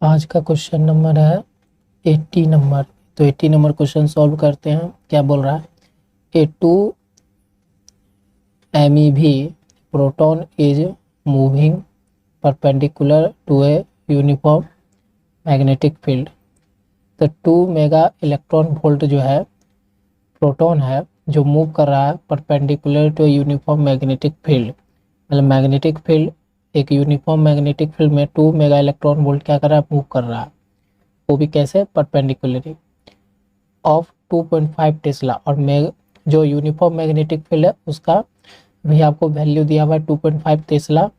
आज का question number है 80 नंबर। तो 80 नंबर क्वेश्चन सॉल्व करते हैं। क्या बोल रहा है? A two MEV proton is moving perpendicular to a uniform magnetic field. तो 2 मेगा इलेक्ट्रॉन वोल्ट जो है प्रोटॉन है जो मूव कर रहा है perpendicular to uniform magnetic field. मतलब मैग्नेटिक फील्ड, एक यूनिफॉर्म मैग्नेटिक फील्ड में 2 मेगा इलेक्ट्रॉन वोल्ट क्या कर रहा है? मूव कर रहा है। वो भी कैसे? Perpendicularly of 2.5 Tesla. और जो यूनिफॉर्म मैग्नेटिक फील्ड है उसका भी आपको वैल्यू दिया हुआ है 2.5 Tesla.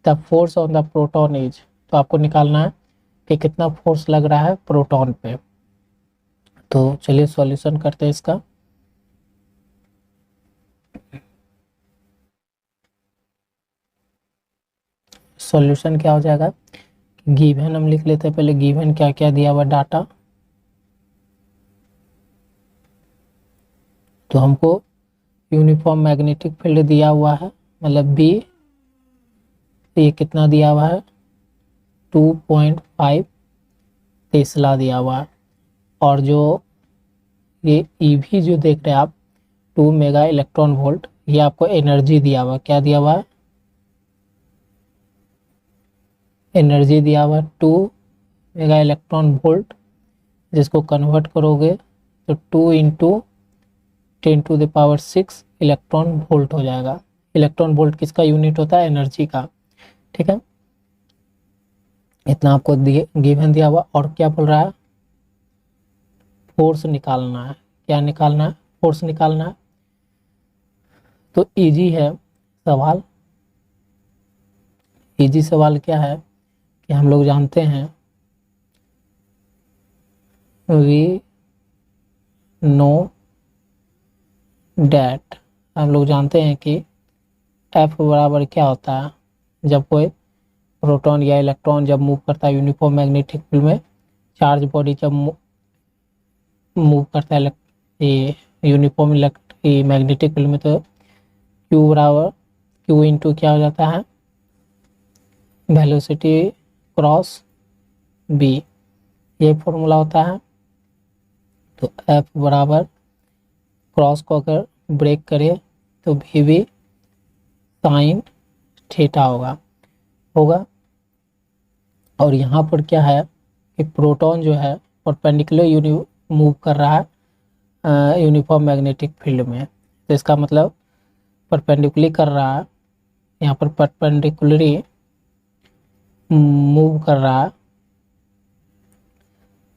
The force on the proton is, तो आपको निकालना है कि कितना फोर्स लग रहा है प्रोटॉन पे। तो चलिए सॉल्यूशन करते हैं इसका। सॉल्यूशन क्या हो जाएगा? गिवन हम लिख लेते हैं पहले, गिवन क्या क्या दिया हुआ डाटा। तो हमको यूनिफॉर्म मैग्नेटिक फील्ड दिया हुआ है, मतलब बी। ये कितना दिया हुआ है? 2.5 टेस्ला दिया हुआ है। और जो ये ईवी जो देख रहे हैं आप, 2 मेगा इलेक्ट्रॉन वोल्ट, ये आपको एनर्जी दिया हुआ है। क्या दिया हुआ है? एनर्जी दिया हुआ है 2 मेगा इलेक्ट्रॉन वोल्ट, जिसको कन्वर्ट करोगे तो 2 इंटू 10⁶ इलेक्ट्रॉन वोल्ट हो जाएगा। इलेक्ट्रॉन वोल्ट किसका यूनिट होता है? एनर्जी का। ठीक है, इतना आपको गिवन दिया हुआ। और क्या बोल रहा है? फोर्स निकालना है। क्या निकालना है? फोर्स निकालना है। तो इजी है सवाल। इजी सवाल क्या है कि हम लोग जानते हैं वी नो डैट, हम लोग जानते हैं कि एफ बराबर क्या होता है जब कोई प्रोटॉन या इलेक्ट्रॉन जब मूव करता है यूनिफॉर्म मैग्नेटिक फील्ड में। चार्ज बॉडी जब मूव करता है ये यूनिफॉर्म मैग्नेटिक फील्ड में, तो क्यू बराबर क्यू इंटू क्या हो जाता है? वेलोसिटी क्रॉस बी, ये फॉर्मूला होता है। तो एफ बराबर क्रॉस को अगर ब्रेक करे तो भी साइन थीटा होगा। और यहाँ पर क्या है कि प्रोटॉन जो है परपेंडिकुलर मूव कर रहा है यूनिफॉर्म मैग्नेटिक फील्ड में। तो इसका मतलब परपेंडिकुलरली कर रहा है, यहाँ पर परपेंडिकुलरली मूव कर रहा है।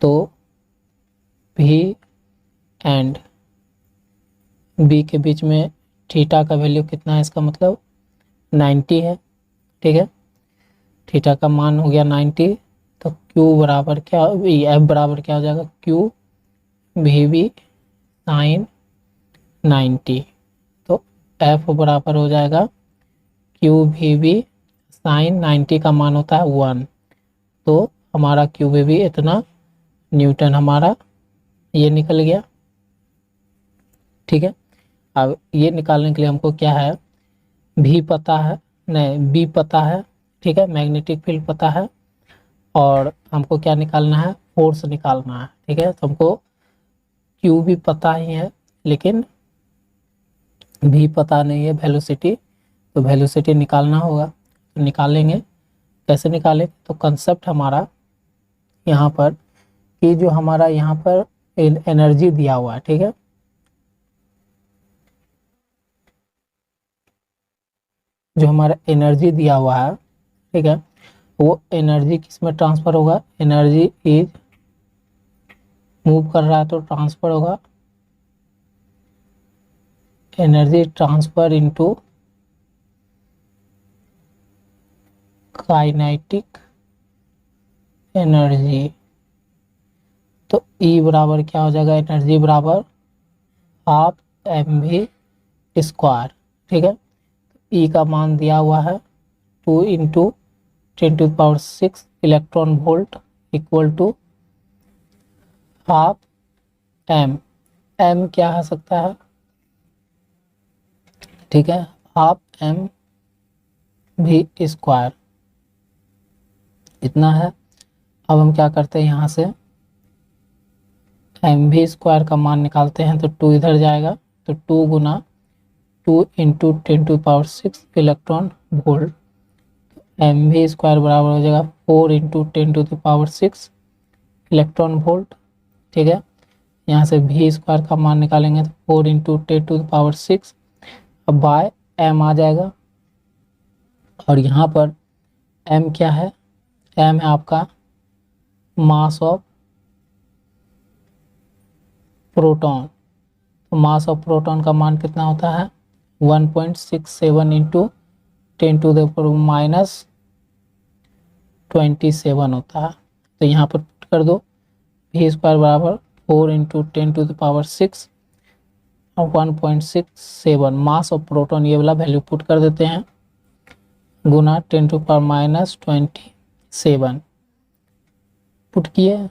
तो भी एंड बी के बीच में थीटा का वैल्यू कितना है? इसका मतलब 90 है। ठीक है, थीटा का मान हो गया 90। तो क्यू बराबर क्या, एफ बराबर क्या हो जाएगा? क्यू भी साइन 90। तो एफ बराबर हो जाएगा क्यू भी साइन 90 का मान होता है 1। तो हमारा क्यू भी इतना न्यूटन हमारा ये निकल गया। ठीक है, अब ये निकालने के लिए हमको क्या है? भी पता है, नहीं बी पता है। ठीक है, मैग्नेटिक फील्ड पता है। और हमको क्या निकालना है? फोर्स निकालना है। ठीक है, तो हमको क्यू भी पता ही है लेकिन भी पता नहीं है, वेलोसिटी। तो वेलोसिटी निकालना होगा, तो निकालेंगे। कैसे निकालें? तो कंसेप्ट हमारा यहाँ पर कि जो हमारा यहाँ पर एनर्जी दिया हुआ है, ठीक है, जो हमारा एनर्जी दिया हुआ है, ठीक है, वो एनर्जी किस में ट्रांसफर होगा? एनर्जी इज मूव कर रहा है तो ट्रांसफर होगा, energy transfer into kinetic energy. तो ई बराबर क्या हो जाएगा? एनर्जी बराबर हाफ mv²। ठीक है, ई का मान दिया हुआ है 2 into 10⁶ electron volt equal to half M. M क्या हो सकता है? ठीक है, हाफ mv²। इतना है। अब हम क्या करते हैं, यहाँ से एम वी स्क्वायर का मान निकालते हैं, तो 2 इधर जाएगा, तो 2 गुना 2 into 10⁶ electron volt. M V square बराबर हो जाएगा 4 इंटू 10⁶ इलेक्ट्रॉन वोल्ट। ठीक है, यहाँ से वी स्क्वायर का मान निकालेंगे तो 4 इंटू 10⁶, अब बाय एम आ जाएगा। और यहाँ पर एम क्या है, एम है आपका मास ऑफ प्रोटॉन। तो मास ऑफ प्रोटॉन का मान कितना होता है, 1.67 इंटू 10⁻27 होता है। तो यहाँ पर पुट कर दो, वी स्क्वायर बराबर 4 इंटू 10⁶ और 1.67 मास ऑफ प्रोटॉन, ये वाला वैल्यू पुट कर देते हैं, गुना 10⁻27 पुट किए।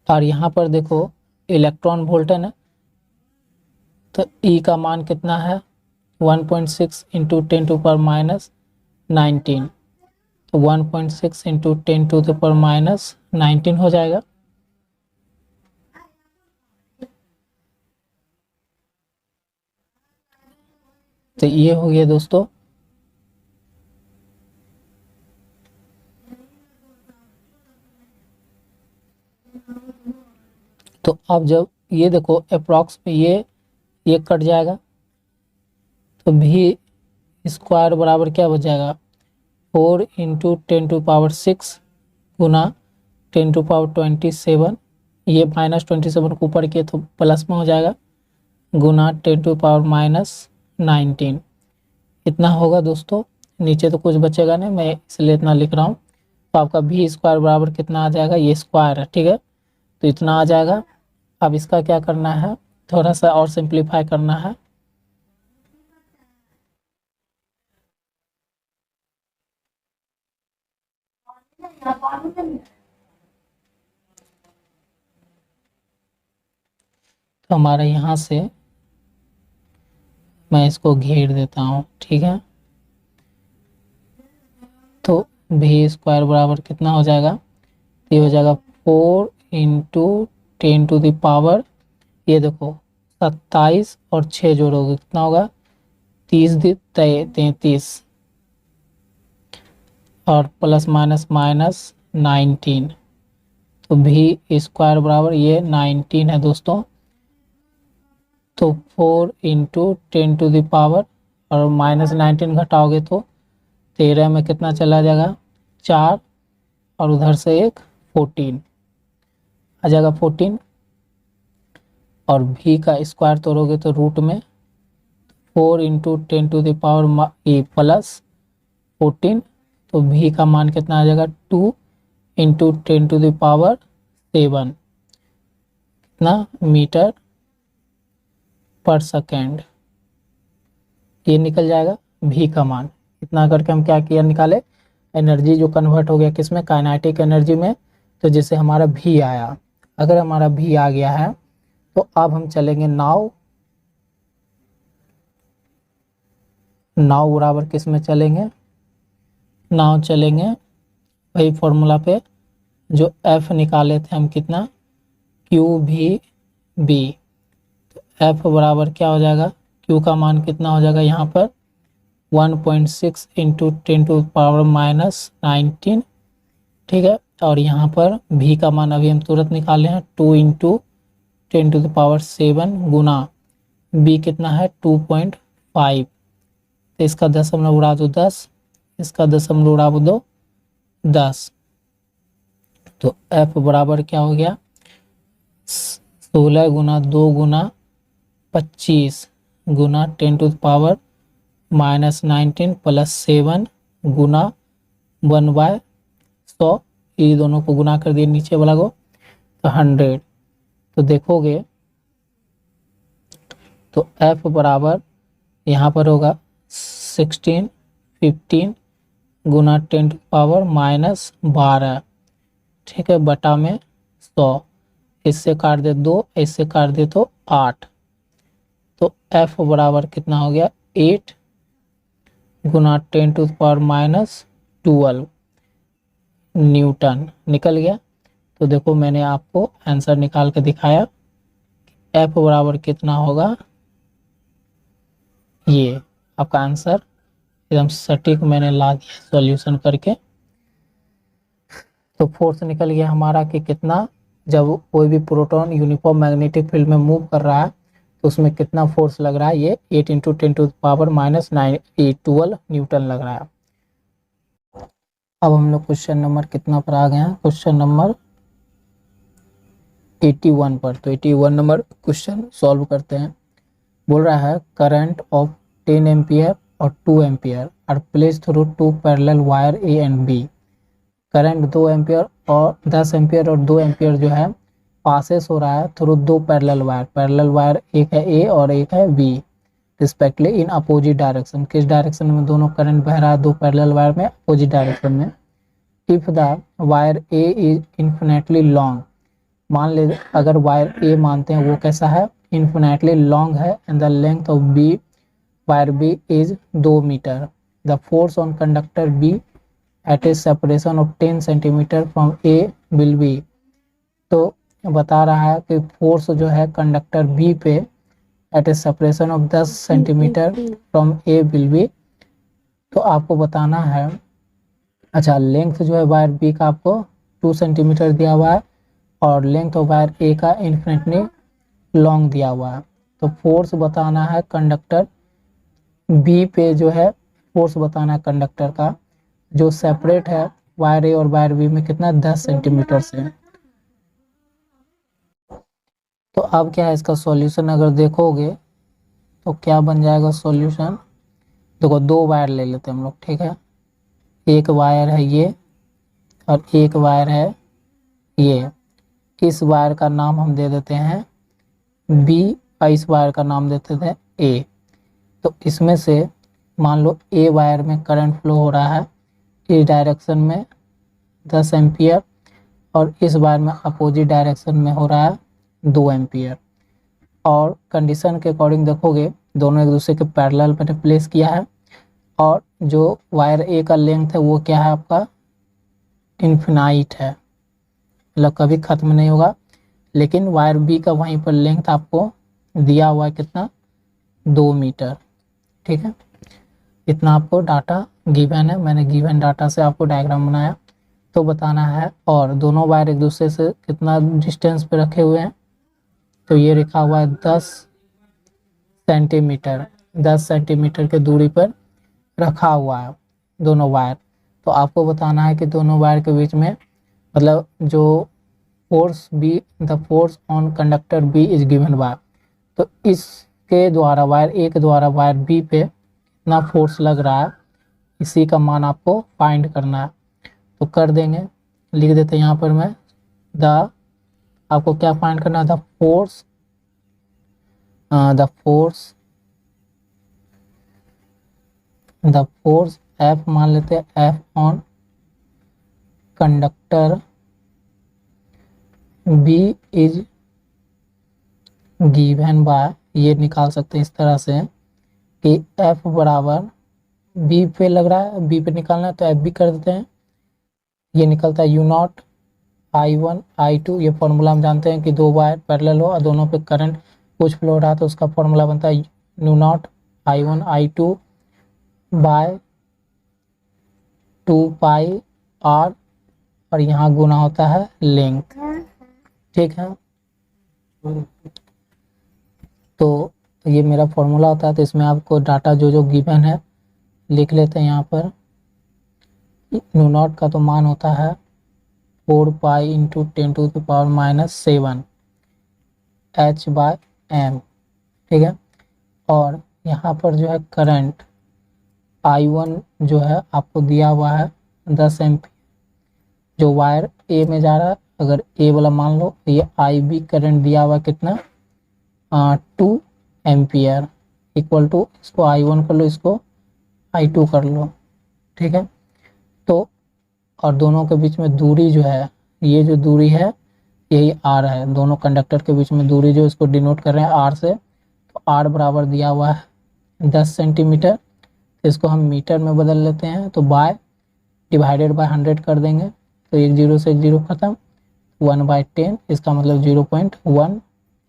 और यहाँ पर देखो इलेक्ट्रॉन वोल्ट है ना, तो ई का मान कितना है 1.6 इंटू 10⁻19, तो 1.6 इंटू 10⁻19 हो जाएगा। तो ये हो गया दोस्तों। तो अब जब ये देखो अप्रॉक्स में ये कट जाएगा, तो भी स्क्वायर बराबर क्या बच जाएगा 4 इंटू 10⁻6 गुना 10⁻27, ये -27 को ऊपर किए तो प्लस में हो जाएगा, गुना 10⁻19 इतना होगा दोस्तों। नीचे तो कुछ बचेगा नहीं, मैं इसलिए इतना लिख रहा हूँ। तो आपका वी स्क्वायर बराबर कितना आ जाएगा, ये स्क्वायर है, ठीक है, तो इतना आ जाएगा। अब इसका क्या करना है, थोड़ा सा और सिंप्लीफाई करना है। तो हमारा यहाँ से मैं इसको घेर देता हूँ, ठीक है। तो वी स्क्वायर बराबर कितना हो जाएगा, ये हो जाएगा 4 इंटू 10⁻, ये देखो 27 और 6 जोड़ोगे कितना होगा 33 और प्लस माइनस माइनस 19, तो वी स्क्वायर बराबर ये 19 है दोस्तों। तो 4 इंटू 10⁻, और -19 घटाओगे तो 13 में कितना चला जाएगा 4, और उधर से एक 14 आ जाएगा 14, और v का स्क्वायर तोड़ोगे तो रूट में 4 इंटू 10⁻, ये प्लस 14, तो v का मान कितना आ जाएगा 2 इंटू 10⁻7 कितना मीटर पर सेकेंड, ये निकल जाएगा v का मान। इतना करके हम क्या किया, निकाले एनर्जी जो कन्वर्ट हो गया किसमें, काइनेटिक एनर्जी में। तो जैसे हमारा v आया, अगर हमारा v आ गया है तो अब हम चलेंगे नाव बराबर किस में चलेंगे, नाव चलेंगे वही फॉर्मूला पे जो F निकाले थे हम, कितना QVB। तो F बराबर क्या हो जाएगा, Q का मान कितना हो जाएगा यहाँ पर 1.6 इंटू 10⁻19, ठीक है। और यहाँ पर V का मान अभी हम तुरंत निकाले हैं 2 इंटू 10⁻7 गुना B कितना है 2.5, तो इसका दशमलव उड़ा दो 10, इसका दशमलव उड़ा दो 10, तो F बराबर क्या हो गया 16 गुना 2 गुना 25 गुना 10⁻19 प्लस 7 गुना 1/100, ये दोनों को गुना कर दिए नीचे वाला को, तो 100। तो देखोगे तो F बराबर यहाँ पर होगा 16 15 गुना 10⁻−12, ठीक है, बटा में 100, इससे काट दे 2, इससे काट दे तो 8, तो F बराबर कितना हो गया 8 गुना 10⁻⁻12 न्यूटन निकल गया। तो देखो मैंने आपको आंसर निकाल के दिखाया, एफ बराबर कितना होगा, ये आपका आंसर एकदम सटीक मैंने ला दिया सॉल्यूशन करके। तो फोर्स निकल गया हमारा कि कितना, जब कोई भी प्रोटॉन यूनिफॉर्म मैग्नेटिक फील्ड में मूव कर रहा है तो उसमें कितना फोर्स लग रहा है, ये 8 × 10⁻⁹ न्यूटन लग रहा है। अब हम लोग क्वेश्चन नंबर कितना पर आ गए हैं, क्वेश्चन नंबर 81 पर। तो 81 नंबर क्वेश्चन सॉल्व करते हैं। बोल रहा है करंट ऑफ 10 एम्पियर और 2 ampere are placed through 2 parallel wire A and B. Current 2 ampere और 10 एम्पियर और 2 एम्पियर जो है पासेस हो रहा है through 2 parallel wire. Parallel wire एक है ए और एक है B respectively in opposite direction. किस डायरेक्शन में दोनों करंट बह रहा है, 2 पैरेलल वायर में अपोजिट डायरेक्शन में। If the wire A is infinitely long, मान ले अगर वायर ए मानते हैं वो कैसा है, इन्फिनेटली लॉन्ग है, and the length of B wire B is 2 metre. The force on conductor B at a separation of 10 centimetre from A will be. तो बता रहा है कि फोर्स जो है कंडक्टर बी पे at a separation of 10 centimetre from A will be. तो आपको बताना है, अच्छा लेंथ जो है वायर बी का आपको 2 सेंटीमीटर दिया हुआ है और लेंथ ऑफ वायर ए का इन्फिनेटली लॉन्ग दिया हुआ है। तो फोर्स बताना है कंडक्टर बी पे जो है, फोर्स बताना है कंडक्टर का जो सेपरेट है वायर ए और वायर बी में कितना, 10 सेंटीमीटर से। तो अब क्या है इसका सॉल्यूशन अगर देखोगे तो क्या बन जाएगा सॉल्यूशन। देखो 2 वायर ले लेते हैं हम लोग, ठीक है, एक वायर है ये और एक वायर है ये। इस वायर का नाम हम दे देते हैं बी और इस वायर का नाम देते थे ए। तो इसमें से मान लो ए वायर में करंट फ्लो हो रहा है इस डायरेक्शन में 10 एम्पियर और इस वायर में अपोजिट डायरेक्शन में हो रहा है 2 एम्पियर। और कंडीशन के अकॉर्डिंग देखोगे दोनों एक दूसरे के पैरेलल मैंने प्लेस किया है और जो वायर ए का लेंथ है वो क्या है आपका, इन्फिनाइट है, मतलब कभी ख़त्म नहीं होगा। लेकिन वायर बी का वहीं पर लेंथ आपको दिया हुआ है कितना, 2 मीटर, ठीक है। इतना आपको डाटा गिवन है, मैंने गिवन डाटा से आपको डायग्राम बनाया तो बताना है। और दोनों वायर एक दूसरे से कितना डिस्टेंस पे रखे हुए हैं, तो ये लिखा हुआ है 10 सेंटीमीटर, 10 सेंटीमीटर के दूरी पर रखा हुआ है दोनों वायर। तो आपको बताना है कि दोनों वायर के बीच में मतलब जो force B, the force on conductor B is given by. तो इसके द्वारा वायर ए के द्वारा वायर बी पे कितना फोर्स लग रहा है, इसी का मान आपको फाइंड करना है। तो कर देंगे, लिख देते हैं यहाँ पर मैं द, आपको क्या फाइंड करना है, द फोर्स एफ मान लेते हैं, F on conductor B is given by, ये निकाल सकते हैं इस तरह से कि एफ बराबर बी पे लग रहा है, बी पे निकालना है तो एफ बी कर देते हैं। ये निकलता है U0 I1 I2, ये फॉर्मूला हम जानते हैं कि 2 वायर पैरेलल हो और दोनों पे करंट कुछ फ्लो हो रहा है तो उसका फॉर्मूला बनता है U0 I1 I2 by 2 pi R और यहाँ गुना होता है लेंथ, ठीक है। तो ये मेरा फॉर्मूला होता है। तो इसमें आपको डाटा जो जो गिवन है लिख लेते हैं यहाँ पर। U0 का तो मान होता है 4 पाई × 10⁻⁻7 H/m, ठीक है। और यहाँ पर जो है करंट I1 जो है आपको दिया हुआ है 10 एम्पियर, जो वायर ए में जा रहा है, अगर ए वाला मान लो तो ये IB करंट दिया हुआ कितना 2 एम्पियर इक्वल टू, इसको I1 कर लो, इसको I2 कर लो, ठीक है। तो और दोनों के बीच में दूरी जो है, ये जो दूरी है यही R है, दोनों कंडक्टर के बीच में दूरी जो इसको डिनोट कर रहे हैं R से। तो R बराबर दिया हुआ है 10 सेंटीमीटर। तो इसको हम मीटर में बदल लेते हैं, तो बाय डिवाइडेड बाय 100 कर देंगे, तो एक जीरो से एक जीरो खत्म, 1/10, इसका मतलब 0.1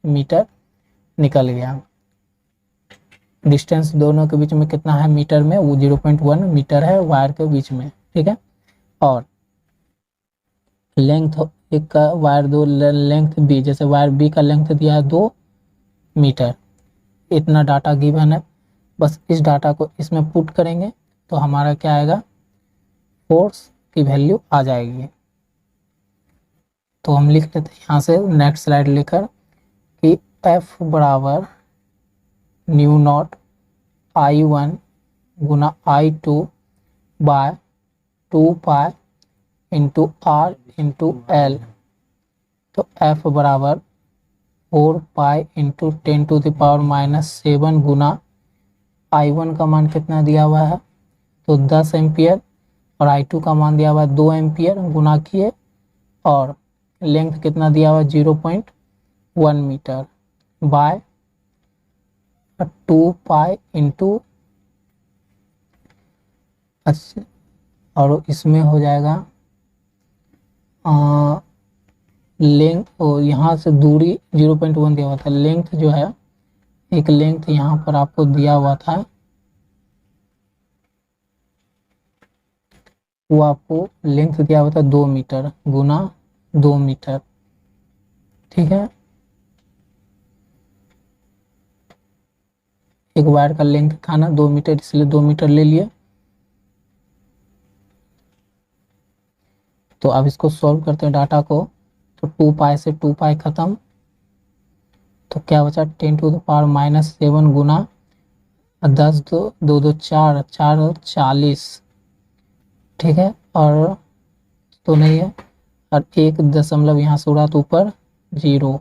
मीटर निकल गया। डिस्टेंस दोनों के बीच में कितना है मीटर में, वो 0.1 मीटर है वायर के बीच में, ठीक है। और लेंथ एक का वायर दो, लेंथ बी, जैसे वायर बी का लेंथ दिया है 2 मीटर, इतना डाटा गिवन है, बस इस डाटा को इसमें पुट करेंगे तो हमारा क्या आएगा, फोर्स की वैल्यू आ जाएगी। तो हम लिख लेते हैं यहाँ से नेक्स्ट स्लाइड लेकर कि F बराबर न्यू नॉट I1 गुना I2 by 2 pi into R into L। तो F बराबर 4 पाई इंटू 10⁻⁻7 गुना I1 का मान कितना दिया हुआ है, तो 10 एम्पियर, और I2 का मान दिया हुआ है 2 एम्पियर, गुना किए, और लेंथ कितना दिया हुआ है 0.1 मीटर बाय 2 पाई इंटू, और इसमें हो जाएगा लेंथ, और यहाँ से दूरी 0.1 दिया हुआ था, लेंथ जो है एक लेंथ यहाँ पर आपको दिया हुआ था, वो आपको लेंथ दिया हुआ था 2 मीटर गुना 2 मीटर, ठीक है। एक वायर का लेंथ था ना 2 मीटर, इसलिए 2 मीटर ले लिए। तो अब इसको सॉल्व करते हैं डाटा को, तो 2 पाई से 2 पाई खत्म, तो क्या बचा 10⁻⁻7 गुना 10 2 2 4 4 40, ठीक है, और तो नहीं है, और एक दशमलव यहाँ से उड़ा तो ऊपर 0।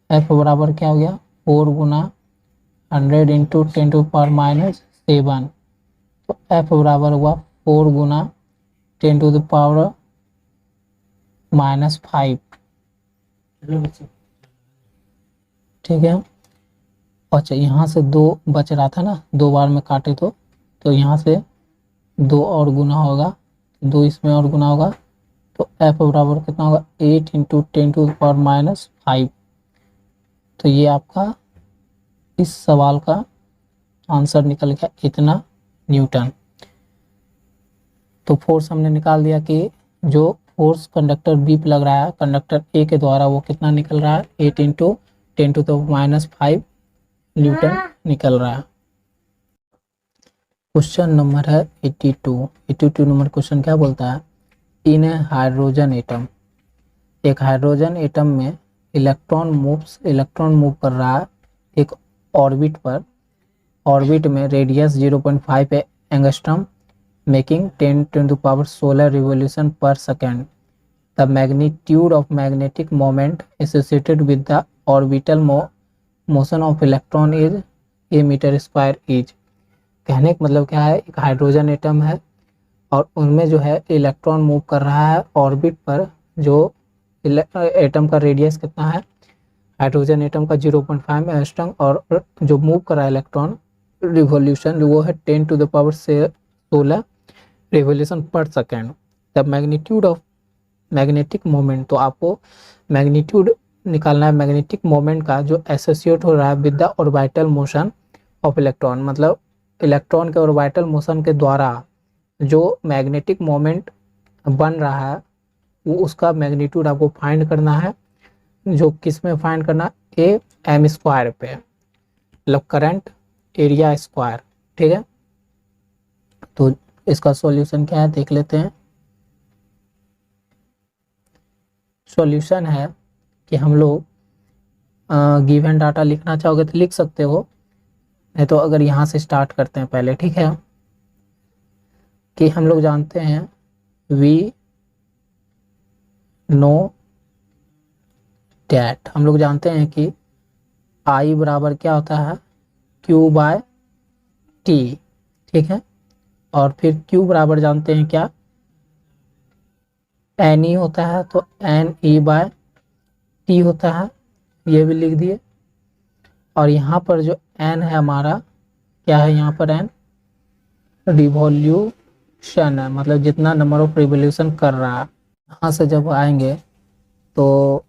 F बराबर क्या हो गया 4 गुना 100 इंटू 10⁻⁻7, तो F बराबर हुआ 4 गुना 10⁻⁻5, ठीक है। अच्छा यहाँ से 2 बच रहा था ना, 2 बार में काटे तो यहाँ से 2 और गुना होगा, 2 इसमें और गुना होगा, तो F बराबर कितना होगा 8 इंटू 10⁻⁵। तो ये आपका इस सवाल का आंसर निकल गया इतना न्यूटन। तो फोर्स हमने निकाल दिया कि जो फोर्स कंडक्टर बी पे लग रहा है कंडक्टर ए के द्वारा, वो कितना निकल रहा है 8 इंटू 10⁻⁵ न्यूटन निकल रहा है। क्वेश्चन नंबर है 82 नंबर क्वेश्चन क्या बोलता है, इन ए हाइड्रोजन एटम, एक हाइड्रोजन एटम में इलेक्ट्रॉन मूव कर रहा है एक ऑर्बिट पर, ऑर्बिट में radius 0.5 angstrom, making 10⁻16 revolution per second. The magnitude of magnetic moment associated with the orbital motion of electron is A metre square is. कहने का मतलब क्या है, एक हाइड्रोजन एटम है और उनमें जो है इलेक्ट्रॉन मूव कर रहा है ऑर्बिट पर, जो एटम का रेडियस कितना है हाइड्रोजन एटम का 0.5 एंगस्ट्रम, और जो मूव कर रहा है इलेक्ट्रॉन रिवोल्यूशन वो है 10⁻16 revolution per second. The magnitude of magnetic moment, तो आपको मैग्नीट्यूड निकालना है मैग्नेटिक मोमेंट का जो एसोसिएट हो रहा है with the orbital motion of electron, मतलब इलेक्ट्रॉन के ऑर्बिटल मोशन के द्वारा जो मैग्नेटिक मोमेंट बन रहा है वो उसका मैग्नीट्यूड आपको फाइंड करना है। जो किस में फाइंड करना, ए एम स्क्वायर पे, मतलब करंट एरिया स्क्वायर, ठीक है। तो इसका सॉल्यूशन क्या है देख लेते हैं। सॉल्यूशन है कि हम लोग गिवन डाटा लिखना चाहोगे तो लिख सकते हो, नहीं तो अगर यहाँ से स्टार्ट करते हैं पहले, ठीक है, कि हम लोग जानते हैं वी नो डैट, हम लोग जानते हैं कि आई बराबर क्या होता है क्यू बाय टी, ठीक है, और फिर क्यू बराबर जानते हैं क्या एन ई होता है, तो एन ई बाय टी होता है, ये भी लिख दिए। और यहाँ पर जो एन है हमारा क्या है, यहाँ पर एन रिवॉल्यूशन है, मतलब जितना नंबर ऑफ रिवॉल्यूशन कर रहा है। यहाँ से जब आएंगे तो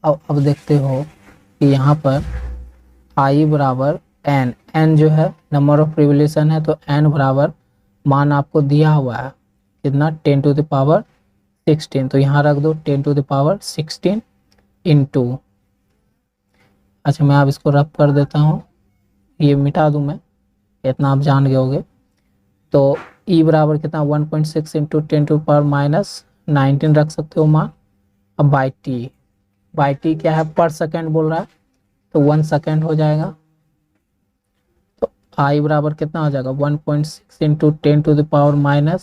अब देखते हो कि यहाँ पर आई बराबर एन, एन जो है नंबर ऑफ रिवॉल्यूशन है, तो एन बराबर मान आपको दिया हुआ है कितना, 10⁻16। तो यहाँ रख दो 10⁻16 इंटू, अच्छा मैं अब इसको रफ कर देता हूँ, ये मिटा दूँ मैं, इतना आप जान गए होगे। तो ई बराबर कितना 1.6 इंटू 10⁻19 रख सकते हो मान। अब बाई टी क्या है, पर सेकेंड बोल रहा है, तो 1 सेकेंड हो जाएगा। तो आई बराबर कितना हो जाएगा 1.6 इंटू 10⁻³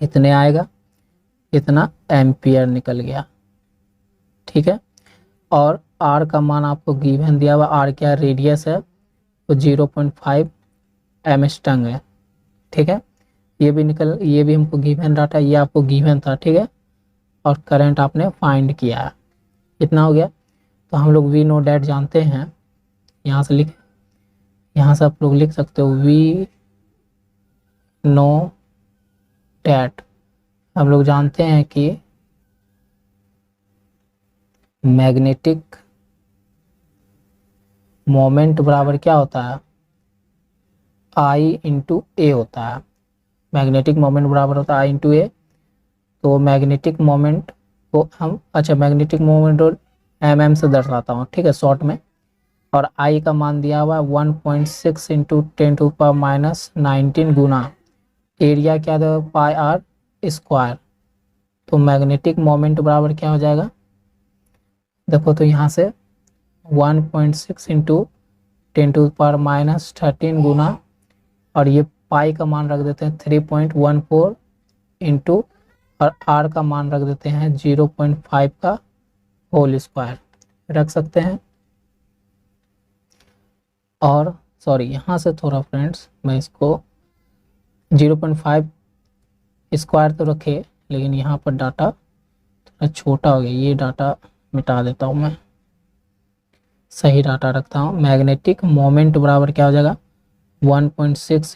इतने आएगा, इतना एम्पियर निकल गया। ठीक है, और आर का मान आपको गिवन दिया हुआ, आर क्या रेडियस है, तो 0.5 एमस्टंग है। ठीक है, ये भी हमको गिवन डाटा, ये आपको गिवन था। ठीक है, और करंट आपने फाइंड किया है, इतना हो गया। तो हम लोग वी नो डैट जानते हैं, यहाँ से यहाँ से आप लोग लिख सकते हो वी नो डैट, हम लोग जानते हैं कि मैग्नेटिक मोमेंट बराबर क्या होता है, आई इंटू ए होता है। मैग्नेटिक मोमेंट बराबर होता है आई इंटू ए। तो मैग्नेटिक मोमेंट को हम, अच्छा मैग्नेटिक मोमेंट और एम से दर्शाता हूँ, ठीक है, शॉर्ट में। और आई का मान दिया हुआ 1.6 इंटू 10⁻19 गुना एरिया क्या दे, पाई आर स्क्वायर। तो मैग्नेटिक मोमेंट बराबर क्या हो जाएगा, देखो तो यहाँ से 1.6 इंटू 10⁻13 गुना, और ये पाई का मान रख देते हैं 3.14 इंटू, और आर का मान रख देते हैं 0.5 का होल स्क्वायर रख सकते हैं। और सॉरी, यहाँ से थोड़ा फ्रेंड्स मैं इसको 0.5 स्क्वायर तो रखे, लेकिन यहाँ पर डाटा थोड़ा छोटा हो गया, ये डाटा मिटा देता हूँ मैं, सही डाटा रखता हूँ। मैग्नेटिक मोमेंट बराबर क्या हो जाएगा 1.6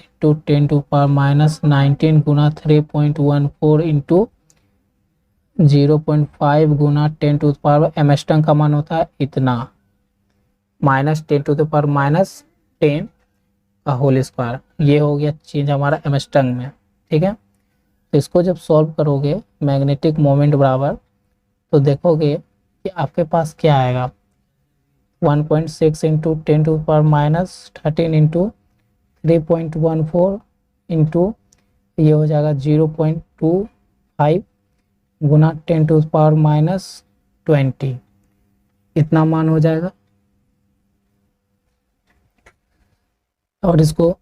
इंटू 10⁻19 गुना 3.14 इंटू 0.5 गुना 10⁻, एमस्टन का मान होता है इतना, -10⁻10 का होल स्क्वायर। ये हो गया चीज हमारा एमस्टन में। ठीक है, तो इसको जब सॉल्व करोगे मैग्नेटिक मोमेंट बराबर, तो देखोगे कि आपके पास क्या आएगा 1.6 इंटू 10⁻13 इंटू 3.14 इंटू, ये हो जाएगा 0.25 गुना 10⁻20, इतना मान हो जाएगा। और इसको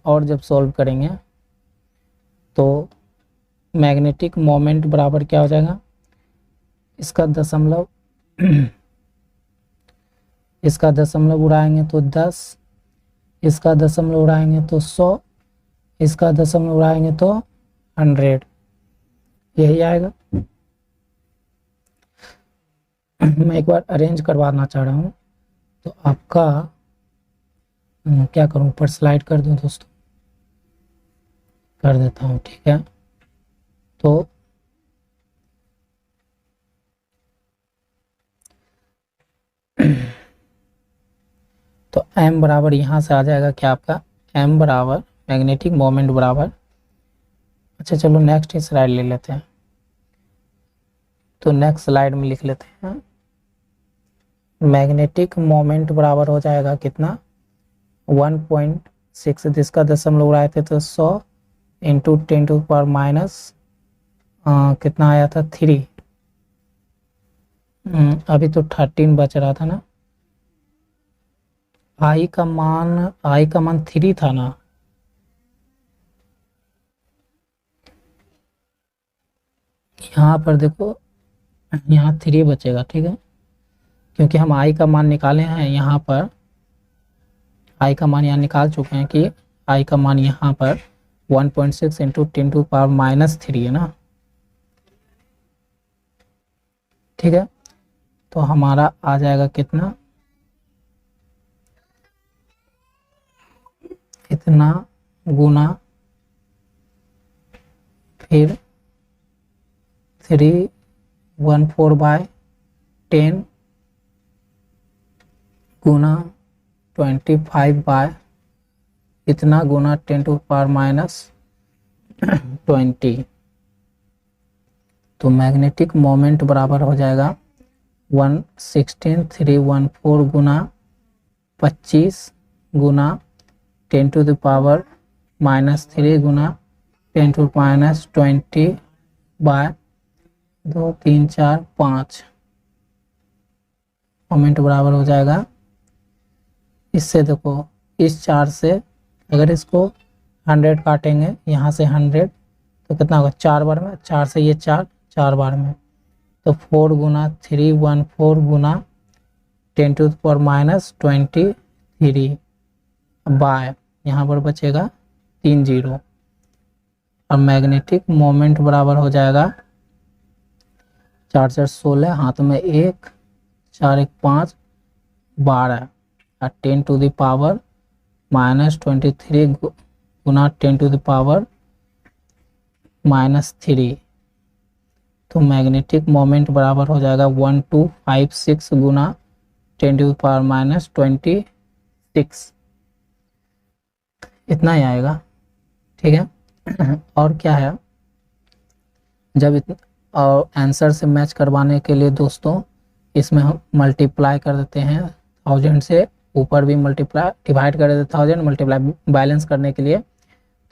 और जब सॉल्व करेंगे तो मैग्नेटिक मोमेंट बराबर क्या हो जाएगा, इसका दशमलव इसका दशमलव उड़ाएंगे तो 10, इसका दशमलव उड़ाएंगे तो 100, इसका दशमलव उड़ाएंगे तो 100, यही आएगा। मैं एक बार अरेंज करवाना चाह रहा हूँ, तो आपका क्या करूँ, ऊपर स्लाइड कर दूँ दोस्तों, कर देता हूँ। ठीक है, तो m बराबर यहाँ से आ जाएगा क्या आपका, m बराबर मैग्नेटिक मोमेंट बराबर, अच्छा चलो नेक्स्ट ही स्लाइड ले लेते हैं। तो नेक्स्ट स्लाइड में लिख लेते हैं मैग्नेटिक मोमेंट बराबर हो जाएगा कितना 1.6, जिसका दशमलव उड़ाए थे तो 100 इंटू 10⁻, कितना आया था 3, अभी तो 13 बच रहा था ना, आई का मान 3 था ना, यहाँ पर देखो यहाँ 3 बचेगा। ठीक है, क्योंकि हम आई का मान निकाले हैं, यहाँ पर आई का मान यहाँ निकाल चुके हैं कि आई का मान यहाँ पर 1.6 इंटू 10⁻³ है ना। ठीक है, तो हमारा आ जाएगा कितना, इतना गुना फिर 314/10 गुना 25 इतना गुना 10⁻⁻20। तो मैग्नेटिक मोमेंट बराबर हो जाएगा 116,314 गुना 25 गुना 10⁻³ गुना 10⁻20/2 3 4 5 मोमेंट बराबर हो जाएगा। इससे देखो इस 4 से अगर इसको 100 काटेंगे यहाँ से 100 तो कितना होगा 4 बार में, 4 से ये 4 बार में, तो 4 गुना 314 गुना 10⁻23 बाय यहाँ पर बचेगा 3 0 और मैग्नेटिक मोमेंट बराबर हो जाएगा 4 4 16 हाथ में 1 4 1 5 12 और 10⁻⁻23 गुना 10⁻⁻3। तो मैग्नेटिक मोमेंट बराबर हो जाएगा 1256 गुना 10⁻⁻26 इतना ही आएगा। ठीक है, और क्या है, जब और आंसर से मैच करवाने के लिए दोस्तों इसमें हम मल्टीप्लाई कर देते हैं 1000 से, ऊपर भी मल्टीप्लाई डिवाइड कर देते 1000 मल्टीप्लाई बैलेंस करने के लिए,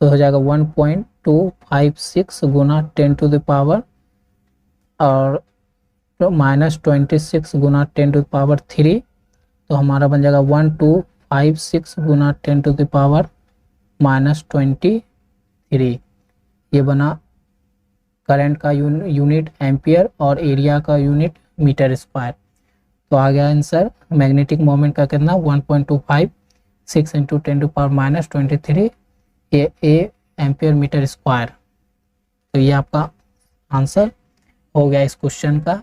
तो हो जाएगा 1.256 गुना 10⁻⁻26 गुना 10⁻3 तो हमारा बन जाएगा 1256 गुना 10⁻⁻23। ये बना करंट का यूनिट एम्पियर और एरिया का यूनिट मीटर स्क्वायर। तो आ गया आंसर मैग्नेटिक मोमेंट का कितना 1.256 into 10⁻⁻23 A ampere metre square. तो ये आपका आंसर हो गया इस क्वेश्चन का।